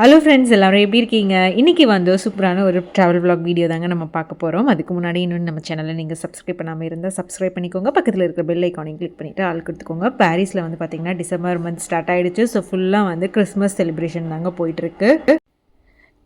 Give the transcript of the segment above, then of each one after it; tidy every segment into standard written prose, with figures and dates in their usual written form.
Hello friends, எல்லோரும் எப்படி இருக்கீங்க? இன்றைக்கி வந்து சூப்பரான ஒரு ட்ராவல் vlog வீடியோ தாங்க நம்ம பார்க்க போகிறோம். அதுக்கு முன்னாடி இன்னும் நம்ம சேனலை நீங்கள் சப்ஸ்கிரைப் பண்ணாமல் இருந்தால் சப்ஸ்கிரைப் பண்ணிக்கோங்க. பக்கத்தில் இருக்கிற பெல் ஐக்கானையும் கிளிக் பண்ணிவிட்டு ஆள் கொடுத்துக்கோங்க. பாரிஸில் வந்து பார்த்திங்கன்னா டிசம்பர் மந்த் ஸ்டார்ட் ஆகிடுச்சு. ஸோ ஃபுல்லாக வந்து கிறிஸ்மஸ் செலிப்ரேஷன் தாங்க போயிட்டுருக்கு.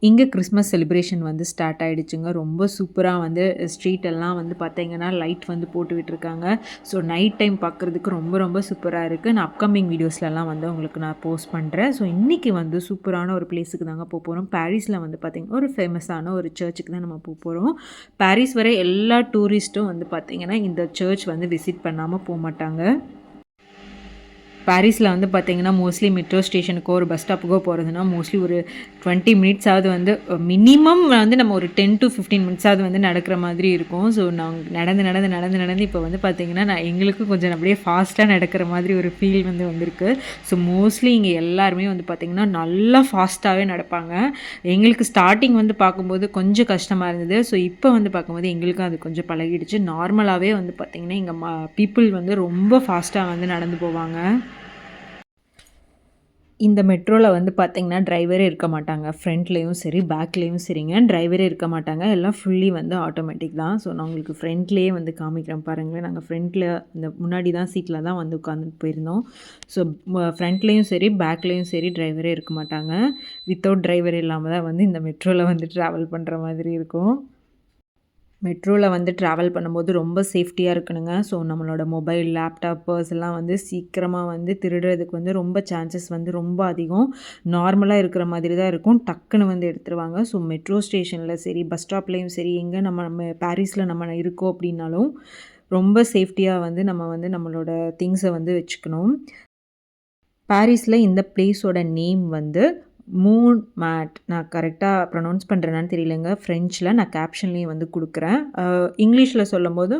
இங்கே கிறிஸ்மஸ் செலிப்ரேஷன் வந்து ஸ்டார்ட் ஆகிடுச்சுங்க. ரொம்ப சூப்பராக வந்து ஸ்ட்ரீட் எல்லாம் வந்து பார்த்தீங்கன்னா லைட் வந்து போட்டு விட்டுருக்காங்க. ஸோ நைட் டைம் பார்க்குறதுக்கு ரொம்ப ரொம்ப சூப்பராக இருக்குது. நான் அப்கமிங் வீடியோஸ்லலாம் வந்து உங்களுக்கு நான் போஸ்ட் பண்ணுறேன். ஸோ இன்றைக்கி வந்து சூப்பரான ஒரு பிளேஸுக்கு தாங்க போகிறோம். பாரிஸில் வந்து பார்த்திங்கன்னா ஒரு ஃபேமஸான ஒரு சர்ச்சுக்கு தான் நம்ம போகிறோம். பாரிஸ் வரை எல்லா டூரிஸ்ட்டும் வந்து பார்த்திங்கன்னா இந்த சர்ச் வந்து விசிட் பண்ணாமல் போக மாட்டாங்க. பாரிஸில் வந்து பார்த்திங்கன்னா மோஸ்ட்லி மெட்ரோ ஸ்டேஷனுக்கோ ஒரு பஸ் ஸ்டாப்புக்கோ போகிறதுனா மோஸ்ட்லி ஒரு 20 மினிட்ஸாவது வந்து மினிமம் வந்து நம்ம ஒரு 10 to 15 மினிட்ஸாவது வந்து நடக்கிற மாதிரி இருக்கும். ஸோ நாங்கள் நடந்து இப்போ வந்து பார்த்திங்கன்னா எங்களுக்கு கொஞ்சம் அப்படியே ஃபாஸ்ட்டாக நடக்கிற மாதிரி ஒரு ஃபீல் வந்து வந்திருக்கு. ஸோ மோஸ்ட்லி இங்கே எல்லாருமே வந்து பார்த்திங்கன்னா நல்லா ஃபாஸ்ட்டாகவே நடப்பாங்க. எங்களுக்கு ஸ்டார்டிங் வந்து பார்க்கும்போது கொஞ்சம் கஷ்டமாக இருந்தது. ஸோ இப்போ வந்து பார்க்கும்போது எங்களுக்கும் அது கொஞ்சம் பழகிடுச்சு. நார்மலாகவே வந்து பார்த்திங்கன்னா இங்கே பீப்புள் வந்து ரொம்ப ஃபாஸ்ட்டாக வந்து நடந்து போவாங்க. இந்த மெட்ரோவில் வந்து பார்த்திங்கன்னா டிரைவரே இருக்க மாட்டாங்க. ஃப்ரண்ட்லேயும் சரி பேக்லேயும் சரிங்க, டிரைவரே இருக்க மாட்டாங்க. எல்லாம் ஃபுல்லி வந்து ஆட்டோமேட்டிக் தான். ஸோ நான் உங்களுக்கு ஃப்ரண்ட்லேயே வந்து காமிக்கிறேன் பாருங்களேன். நாங்கள் ஃப்ரண்ட்டில் இந்த முன்னாடி தான் சீட்டில் தான் வந்து உட்காந்துட்டு போயிருந்தோம். ஸோ ஃப்ரண்ட்லேயும் சரி பேக்லேயும் சரி டிரைவரே இருக்க மாட்டாங்க. வித்தவுட் டிரைவர் இல்லாமல் தான் வந்து இந்த மெட்ரோவில் வந்து ட்ராவல் பண்ணுற மாதிரி இருக்கும். மெட்ரோவில் வந்து ட்ராவல் பண்ணும்போது ரொம்ப சேஃப்டியாக இருக்கணுங்க. ஸோ நம்மளோட மொபைல், லேப்டாப், பர்ஸ் எல்லாம் வந்து சீக்கிரமாக வந்து திருடுறதுக்கு வந்து ரொம்ப சான்சஸ் வந்து ரொம்ப அதிகம். நார்மலாக இருக்கிற மாதிரி தான் இருக்கும். டக்குன்னு வந்து எடுத்துருவாங்க. ஸோ மெட்ரோ ஸ்டேஷனில் சரி பஸ் ஸ்டாப்லேயும் சரி எங்கே நம்ம பாரிஸில் நம்ம இருக்கோம் அப்படின்னாலும் ரொம்ப சேஃப்டியாக வந்து நம்ம வந்து நம்மளோட திங்ஸை வந்து வச்சுக்கணும். பாரிஸில் இந்த பிளேஸோட நேம் வந்து மூன் மேட். நான் கரெக்டாக ப்ரொனவுன்ஸ் பண்ணுறேனான்னு தெரியலங்க. ஃப்ரெஞ்சில் நான் கேப்ஷன்லேயும் வந்து கொடுக்குறேன். இங்கிலீஷில் சொல்லும்போது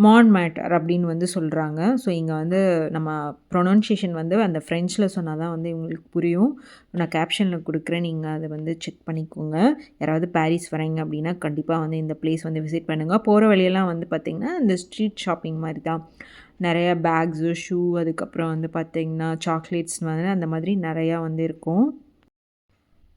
மான் மேட்டர் அப்படின்னு வந்து சொல்கிறாங்க. ஸோ இங்கே வந்து நம்ம ப்ரொனவுன்சியேஷன் வந்து அந்த ஃப்ரெஞ்சில் சொன்னால் தான் வந்து இவங்களுக்கு புரியும். நான் கேப்ஷனில் கொடுக்குறேன், நீங்கள் அதை வந்து செக் பண்ணிக்கோங்க. யாராவது பாரிஸ் வரீங்க அப்படின்னா கண்டிப்பாக வந்து இந்த பிளேஸ் வந்து விசிட் பண்ணுங்கள். போகிற வழியெல்லாம் வந்து பார்த்திங்கன்னா இந்த ஸ்ட்ரீட் ஷாப்பிங் மாதிரி தான். நிறையா பேக்ஸு, ஷூ, அதுக்கப்புறம் வந்து பார்த்திங்கன்னா சாக்லேட்ஸ் வந்து அந்த மாதிரி நிறையா வந்து இருக்கும்.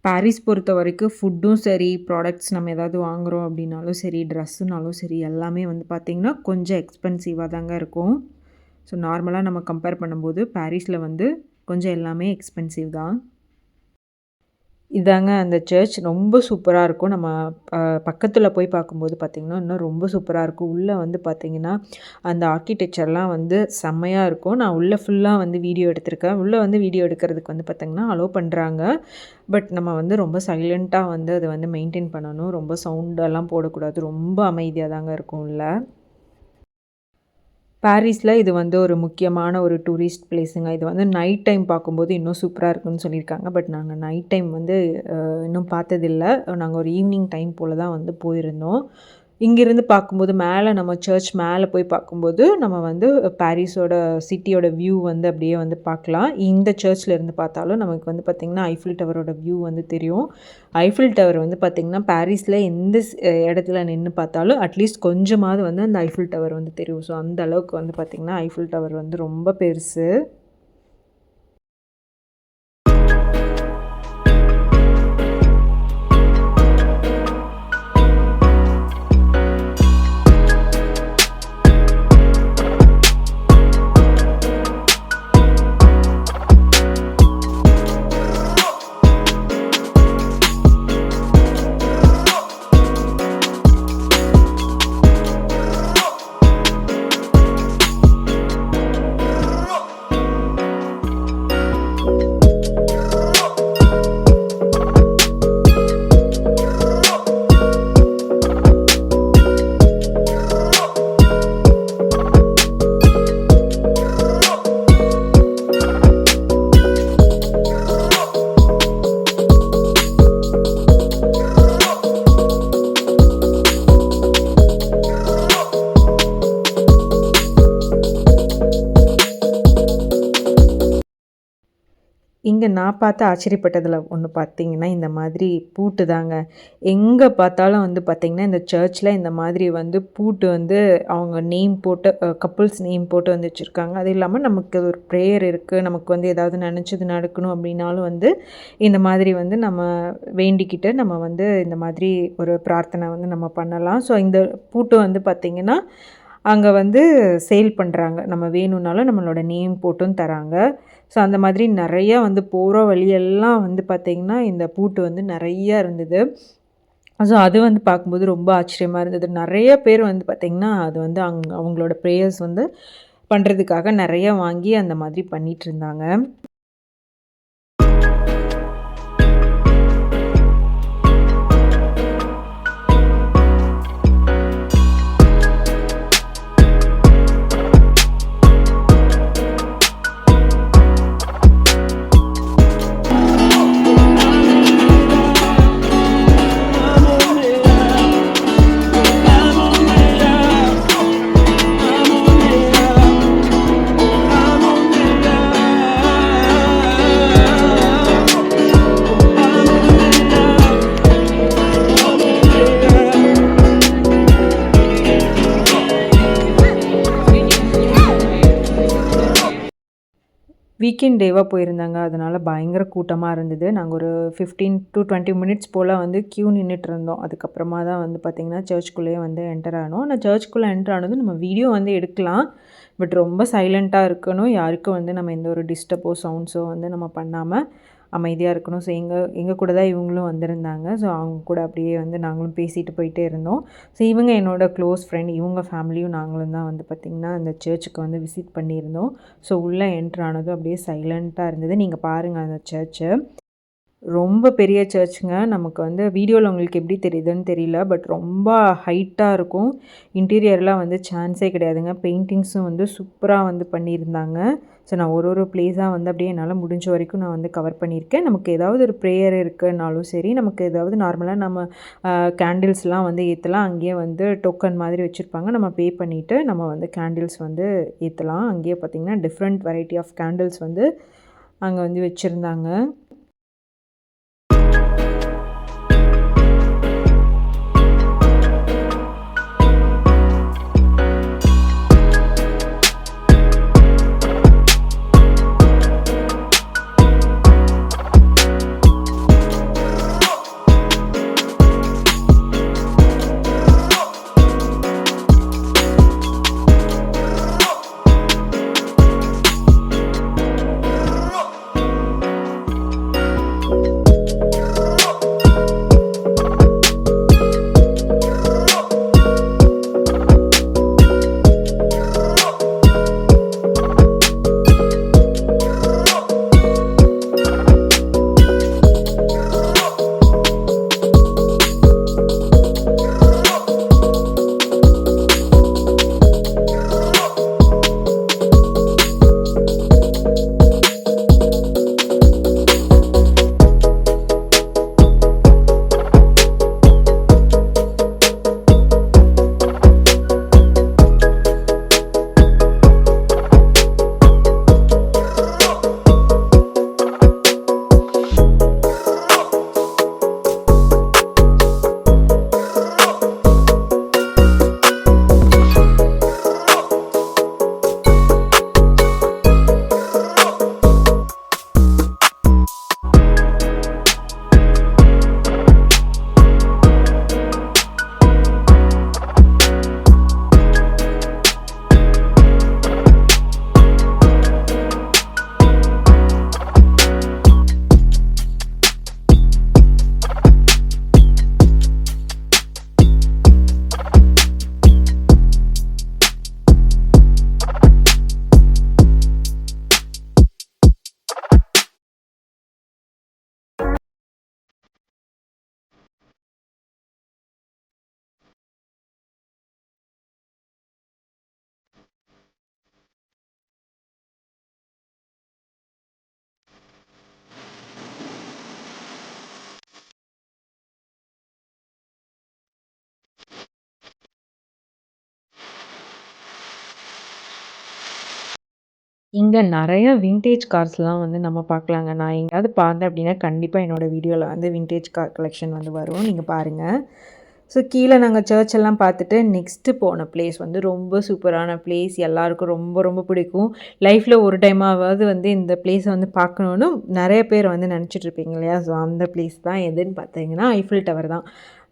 பாரிஸ் பொறுத்த வரைக்கும் ஃபுட்டும் சரி, ப்ராடக்ட்ஸ் நம்ம ஏதாவது வாங்குகிறோம் அப்படின்னாலும் சரி, ட்ரெஸ்ஸுனாலும் சரி எல்லாமே வந்து பார்த்திங்கன்னா கொஞ்சம் எக்ஸ்பென்சிவாக தாங்க இருக்கும். ஸோ நார்மலாக நம்ம கம்பேர் பண்ணும்போது பாரிஸில் வந்து கொஞ்சம் எல்லாமே எக்ஸ்பென்சிவ் தான். இதாங்க அந்த சர்ச் ரொம்ப சூப்பராக இருக்கும். நம்ம பக்கத்தில் போய் பார்க்கும்போது பார்த்திங்கன்னா இன்னும் ரொம்ப சூப்பராக இருக்கும். உள்ளே வந்து பார்த்திங்கன்னா அந்த ஆர்க்கிடெக்சர்லாம் வந்து செம்மையாக இருக்கும். நான் உள்ளே ஃபுல்லாக வந்து வீடியோ எடுத்திருக்கேன். உள்ளே வந்து வீடியோ எடுக்கிறதுக்கு வந்து பார்த்திங்கன்னா அலோவ் பண்ணுறாங்க. பட் நம்ம வந்து ரொம்ப சைலண்ட்டாக வந்து அதை வந்து மெயின்டைன் பண்ணணும். ரொம்ப சவுண்டெல்லாம் போடக்கூடாது. ரொம்ப அமைதியாக தாங்க இருக்கும் உள்ளே. பாரிஸில் இது வந்து ஒரு முக்கியமான ஒரு டூரிஸ்ட் பிளேஸுங்க. இது வந்து நைட் டைம் பார்க்கும்போது இன்னும் சூப்பராக இருக்குன்னு சொல்லியிருக்காங்க. பட் நாங்கள் நைட் டைம் வந்து இன்னும் பார்த்ததில்ல. நாங்கள் ஒரு ஈவினிங் டைம் போல் தான் வந்து போயிருந்தோம். இங்கேருந்து பார்க்கும்போது மேலே நம்ம சர்ச் மேலே போய் பார்க்கும்போது நம்ம வந்து பாரிஸோட சிட்டியோட வியூ வந்து அப்படியே வந்து பார்க்கலாம். இந்த சர்ச்சில் இருந்து பார்த்தாலும் நமக்கு வந்து பார்த்திங்கன்னா ஐஃபில் டவரோட வியூ வந்து தெரியும். ஐஃபில் டவர் வந்து பார்த்திங்கன்னா பாரிஸில் எந்த இடத்துல நின்று பார்த்தாலும் அட்லீஸ்ட் கொஞ்சமாவது வந்து அந்த ஐஃபில் டவர் வந்து தெரியும். ஸோ அந்த அளவுக்கு வந்து பார்த்திங்கன்னா ஐஃபில் டவர் வந்து ரொம்ப பெருசு. இங்கே நான் பார்த்து ஆச்சரியப்பட்டதில் ஒன்று பார்த்தீங்கன்னா இந்த மாதிரி பூட்டு தாங்க. எங்கே பார்த்தாலும் வந்து பார்த்திங்கன்னா இந்த சர்ச்சில் இந்த மாதிரி வந்து பூட்டு வந்து அவங்க நேம் போட்டு கப்புள்ஸ் நேம் போட்டு வந்து வச்சுருக்காங்க. அது இல்லாமல் நமக்கு ஒரு ப்ரேயர் இருக்குது, நமக்கு வந்து ஏதாவது நினச்சது நடக்கணும் அப்படின்னாலும் வந்து இந்த மாதிரி வந்து நம்ம வேண்டிக்கிட்டு நம்ம வந்து இந்த மாதிரி ஒரு பிரார்த்தனை வந்து நம்ம பண்ணலாம். ஸோ இந்த பூட்டு வந்து பார்த்திங்கன்னா அங்கே வந்து சேல் பண்ணுறாங்க. நம்ம வேணும்னாலும் நம்மளோட நேம் போட்டும் தராங்க. ஸோ அந்த மாதிரி நிறையா வந்து போகிற வழியெல்லாம் வந்து பார்த்திங்கன்னா இந்த பூட்டு வந்து நிறையா இருந்தது. ஸோ அது வந்து பார்க்கும்போது ரொம்ப ஆச்சரியமாக இருந்தது. நிறைய பேர் வந்து பார்த்திங்கன்னா அது வந்து அவங்களோட ப்ரேயர்ஸ் வந்து பண்ணுறதுக்காக நிறையா வாங்கி அந்த மாதிரி பண்ணிகிட்ருந்தாங்க. வீக்கெண்ட் டேவாக போயிருந்தாங்க. அதனால் பயங்கர கூட்டமாக இருந்தது. நாங்கள் ஒரு 15 to 20 மினிட்ஸ் போல் வந்து க்யூ நின்றுட்டு இருந்தோம். அதுக்கப்புறமா தான் வந்து பார்த்திங்கன்னா சர்ச்சுக்குள்ளேயே வந்து என்டர் ஆனோம். ஆனால் சர்ச்சுக்குள்ளே என்டர் ஆனதும் நம்ம வீடியோ வந்து எடுக்கலாம். பட் ரொம்ப சைலண்ட்டாக இருக்கணும். யாருக்கும் வந்து நம்ம எந்த ஒரு டிஸ்டர்போ சவுண்ட்ஸோ வந்து நம்ம பண்ணாமல் அமைதியாக இருக்கணும். ஸோ எங்கள் கூட தான் இவங்களும் வந்திருந்தாங்க. ஸோ அவங்க கூட அப்படியே வந்து நாங்களும் பேசிட்டு போயிட்டே இருந்தோம். ஸோ இவங்க என்னோடய க்ளோஸ் ஃப்ரெண்ட், இவங்க ஃபேமிலியும் நாங்களும் தான் வந்து பார்த்திங்கன்னா அந்த சர்ச்சுக்கு வந்து விசிட் பண்ணியிருந்தோம். ஸோ உள்ளே என்ட்ரு ஆனதும் அப்படியே சைலண்ட்டாக இருந்தது. நீங்கள் பாருங்கள் அந்த சர்ச்சை. ரொம்ப பெரிய சர்ச்சுங்க. நமக்கு வந்து வீடியோவில் உங்களுக்கு எப்படி தெரியுதுன்னு தெரியல. பட் ரொம்ப ஹைட்டாக இருக்கும். இன்டீரியர்லாம் வந்து சான்ஸே கிடையாதுங்க. பெயிண்டிங்ஸும் வந்து சூப்பராக வந்து பண்ணியிருந்தாங்க. ஸோ நான் ஒரு பிளேஸாக வந்து அப்படியே என்னால் முடிஞ்ச வரைக்கும் நான் வந்து கவர் பண்ணியிருக்கேன். நமக்கு ஏதாவது ஒரு ப்ரேயர் இருக்குன்னாலும் சரி, நமக்கு ஏதாவது நார்மலாக நம்ம கேண்டில்ஸ்லாம் வந்து ஏற்றலாம். அங்கேயே வந்து டோக்கன் மாதிரி வச்சுருப்பாங்க. நம்ம பே பண்ணிவிட்டு நம்ம வந்து கேண்டில்ஸ் வந்து ஏற்றலாம். அங்கேயே பார்த்திங்கன்னா டிஃப்ரெண்ட் வெரைட்டி ஆஃப் கேண்டில்ஸ் வந்து அங்கே வந்து வச்சுருந்தாங்க. இங்க நெறைய வின்டேஜ் கார்ஸ்லாம் வந்து நம்ம பார்க்கலாங்க. நான் எங்கேயாவது பார்த்தேன் அப்டின்னா, கண்டிப்பா என்னோட வீடியோல வந்து வின்டேஜ் கார் கலெக்ஷன் வந்து வரும். நீங்க பாருங்க. ஸோ கீழ நாங்க சர்ச் எல்லாம் பார்த்துட்டு, நெக்ஸ்ட்டு போன பிளேஸ் வந்து ரொம்ப சூப்பரான பிளேஸ். எல்லாருக்கும் ரொம்ப ரொம்ப பிடிக்கும். லைஃப்ல ஒரு டைமாவது வந்து இந்த பிளேஸ வந்து பார்க்கணும்னு நெறைய பேர் வந்து நெனச்சிட்ருப்பீங்க இல்லையா? ஸோ அந்த பிளேஸ் தான் எதுன்னு பார்த்தீங்கன்னா, ஐஃபில் டவர் தான்.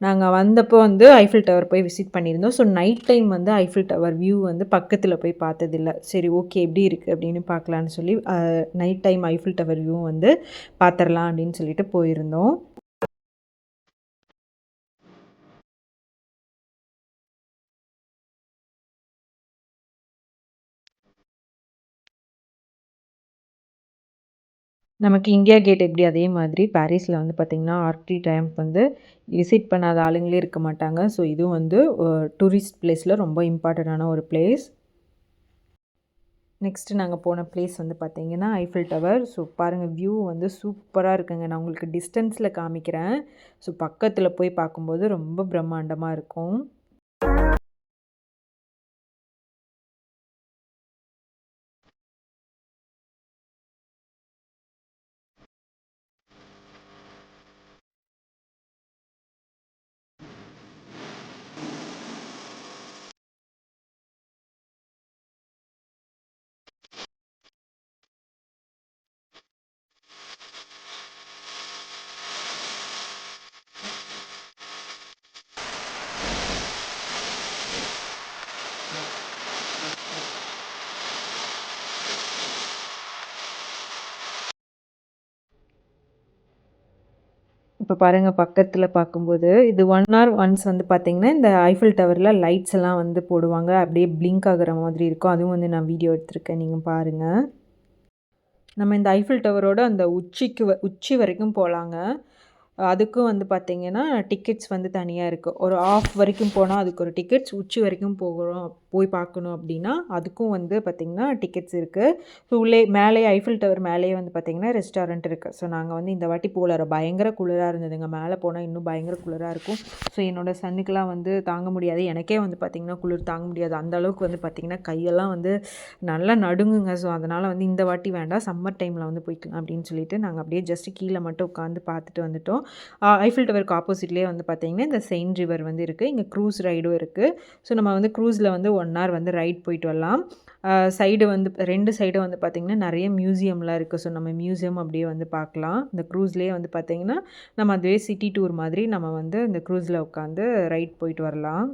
நாங்க வந்தப்போ வந்து ஐஃபில் டவர் போய் விசிட் பண்ணியிருந்தோம். ஸோ நைட் டைம் வந்து ஐஃபில் டவர் வியூ வந்து பக்கத்துல போய் பார்த்ததில்ல. சரி ஓகே எப்படி இருக்கு அப்படின்னு பார்க்கலான்னு சொல்லி night time Eiffel tower view வந்து பார்த்துரலாம் அப்படின்னு சொல்லிட்டு போயிருந்தோம். நமக்கு இந்தியா கேட் எப்படி அதே மாதிரி பாரிஸ்ல வந்து பார்த்தீங்கன்னா, ஆர்க் டி டயம்ப் வந்து விசிட் பண்ணாத ஆளுங்களே இருக்க மாட்டாங்க. ஸோ இதுவும் வந்து டூரிஸ்ட் பிளேஸ்ல ரொம்ப இம்பார்ட்டன்டான ஒரு பிளேஸ். நெக்ஸ்ட்டு நாங்க போன பிளேஸ் வந்து பார்த்தீங்கன்னா, ஐஃபில் டவர். ஸோ பாருங்க வியூ வந்து சூப்பரா இருக்குங்க. நான் உங்களுக்கு டிஸ்டன்ஸ்ல காமிக்கிறேன். ஸோ பக்கத்துல போய் பார்க்கும்போது ரொம்ப பிரம்மாண்டமா இருக்கும். இப்ப பாருங்க பக்கத்துல பார்க்கும்போது, இது 1 ஹார் ஒன்ஸ் வந்து பார்த்தீங்கன்னா, இந்த ஐஃபில் டவர்ல லைட்ஸ் எல்லாம் வந்து போடுவாங்க. அப்படியே பிளிங்க் ஆகுற மாதிரி இருக்கும். அதுவும் வந்து நான் வீடியோ எடுத்திருக்கேன். நீங்க பாருங்க. நம்ம இந்த ஐஃபில் டவரோட அந்த உச்சி வரைக்கும் போலாங்க. அதுக்கும் வந்து பார்த்தீங்கன்னா, டிக்கெட்ஸ் வந்து தனியா இருக்கு. ஒரு ஆஃப் வரைக்கும் போனா அதுக்கு ஒரு டிக்கெட்ஸ், உச்சி வரைக்கும் போய் பார்க்கணும் அப்டின்னா, அதுக்கும் வந்து பார்த்தீங்கன்னா, டிக்கெட்ஸ் இருக்கு. ஸோ உள்ளே மேலேயே ஐஃபில் டவர் மேலேயே வந்து பார்த்தீங்கன்னா, ரெஸ்டாரண்ட் இருக்கு. ஸோ நாங்க வந்து இந்த வாட்டி போல பயங்கர குளிரா இருந்ததுங்க. மேலே போனா இன்னும் பயங்கர குளிரா இருக்கும். ஸோ என்னோட சன்னுக்குலாம் வந்து தாங்க முடியாது. எனக்கே வந்து பார்த்தீங்கன்னா, குளிர் தாங்க முடியாது. அந்த அளவுக்கு வந்து பார்த்தீங்கன்னா, கையெல்லாம் வந்து நல்லா நடுங்குங்க. ஸோ அதனால வந்து இந்த வாட்டி வேண்டாம். சம்மர் டைம்ல வந்து போய்க்கலாம் அப்டின்னு சொல்லிட்டு, நாங்க அப்படியே ஜஸ்ட் கீழ மட்டும் உட்காந்து பார்த்துட்டு வந்துட்டோம். ஐஃபில் டவருக்கு ஆப்போசிட்லேயே வந்து பார்த்தீங்கன்னா, இந்த செயின்ட் ரிவர் வந்து இருக்குது. இங்கே க்ரூஸ் ரைடும் இருக்குது. ஸோ நம்ம வந்து க்ரூஸில் வந்து 1 ஹார் வந்து ரைட் போயிட்டு வரலாம். சைடு வந்து 2 சைடும் வந்து பார்த்திங்கன்னா, நிறைய மியூசியம்லாம் இருக்குது. ஸோ நம்ம மியூசியம் அப்படியே வந்து பார்க்கலாம். இந்த க்ரூஸ்லேயே வந்து பார்த்திங்கன்னா, நம்ம அதுவே சிட்டி டூர் மாதிரி நம்ம வந்து இந்த க்ரூஸில் உட்காந்து ரைட் போயிட்டு வரலாம்.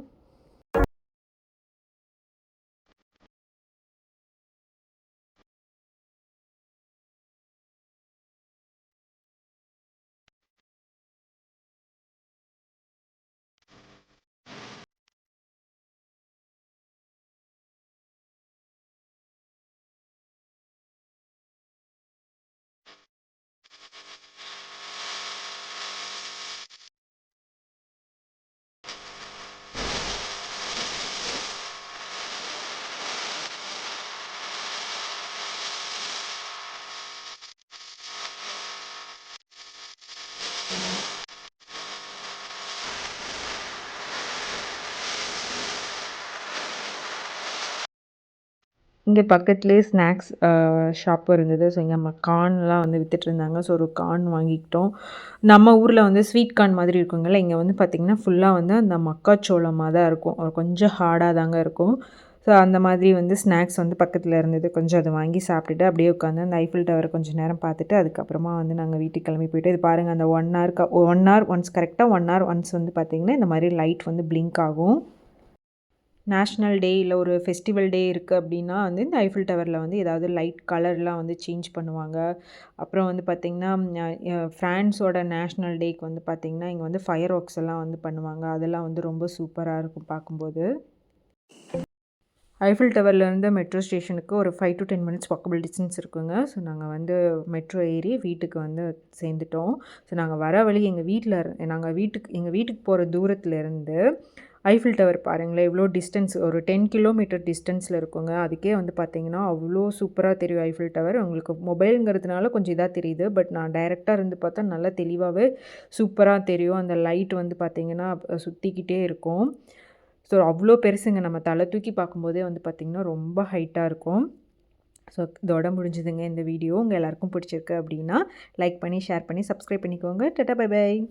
இங்க பக்கத்திலேயே ஸ்நாக்ஸ் ஷாப் இருந்தது. ஸோ இங்க கார்ன்லாம் வந்து வித்துட்டுருந்தாங்க. ஸோ ஒரு கார்ன் வாங்கிக்கிட்டோம். நம்ம ஊர்ல வந்து ஸ்வீட் கார்ன் மாதிரி இருக்குங்கல்ல, இங்க வந்து பார்த்தீங்கன்னா, ஃபுல்லா வந்து அந்த மக்காச்சோளமா தான் இருக்கும். ஒரு கொஞ்சம் ஹார்டா தாங்க இருக்கும். ஸோ அந்த மாதிரி வந்து ஸ்நாக்ஸ் வந்து பக்கத்துல இருந்தது. கொஞ்சம் அத வாங்கி சாப்பிட்டுட்டு, அப்படியே உட்காந்து அந்த ஐஃபில் டவர கொஞ்சம் நேரம் பார்த்துட்டு, அதுக்கப்புறமா வந்து நாங்க வீட்டுக்கு கிளம்பி போயிட்டு, இது பாருங்க அந்த 1 ஹார் ஒன்ஸ் கரெக்ட்டா 1 ஹார் ஒன்ஸ் வந்து பார்த்தீங்கன்னா, இந்த மாரி லைட் வந்து பிளிங்க் ஆகும். நேஷ்னல் டே இல்ல ஒரு ஃபெஸ்டிவல் டே இருக்கு அப்டின்னா வந்து இந்த ஐஃபில் டவர்ல வந்து ஏதாவது லைட் கலர்லாம் வந்து சேஞ்ச் பண்ணுவாங்க. அப்புறம் வந்து பார்த்தீங்கன்னா, ஃப்ரான்ஸோட நேஷ்னல் டேக்கு வந்து பார்த்தீங்கன்னா, இங்க வந்து ஃபயர் ஒர்க்ஸ் எல்லாம் வந்து பண்ணுவாங்க. அதெல்லாம் வந்து ரொம்ப சூப்பரா இருக்கும் பார்க்கும்போது. ஐஃபில் டவர்லேருந்து மெட்ரோ ஸ்டேஷனுக்கு ஒரு 5 to 10 மினிட்ஸ் வாக்கபிள் டிஸ்டன்ஸ் இருக்குங்க. ஸோ நாங்க வந்து மெட்ரோ ஏறி வீட்டுக்கு வந்து சேர்ந்துட்டோம். ஸோ நாங்க வர வழி எங்க வீட்டுக்கு போற தூரத்துலேருந்து ஐஃபில் டவர் பாருங்களேன், எவ்வளோ டிஸ்டன்ஸ் ஒரு 10 கிலோமீட்டர் டிஸ்டன்ஸில் இருக்குங்க. அதுக்கே வந்து பார்த்தீங்கன்னா, அவ்வளோ சூப்பரா தெரியும் ஐஃபில் டவர். உங்களுக்கு மொபைலுங்கிறதுனால கொஞ்சம் இதா தெரியுது. பட் நான் டைரக்ட்டா இருந்து பார்த்தா நல்லா தெளிவாவே சூப்பரா தெரியும். அந்த லைட் வந்து பார்த்தீங்கன்னா, சுத்திக்கிட்டே இருக்கும். ஸோ அவ்வளோ பெருசுங்க. நம்ம தலை தூக்கி பார்க்கும்போதே வந்து பார்த்திங்கன்னா, ரொம்ப ஹைட்டா இருக்கும். ஸோ இதோட முடிஞ்சுதுங்க இந்த வீடியோ. உங்கள் எல்லாருக்கும் பிடிச்சிருக்கு அப்படின்னா லைக் பண்ணி, ஷேர் பண்ணி, சப்ஸ்கிரைப் பண்ணிக்கோங்க. டாடா பை பை.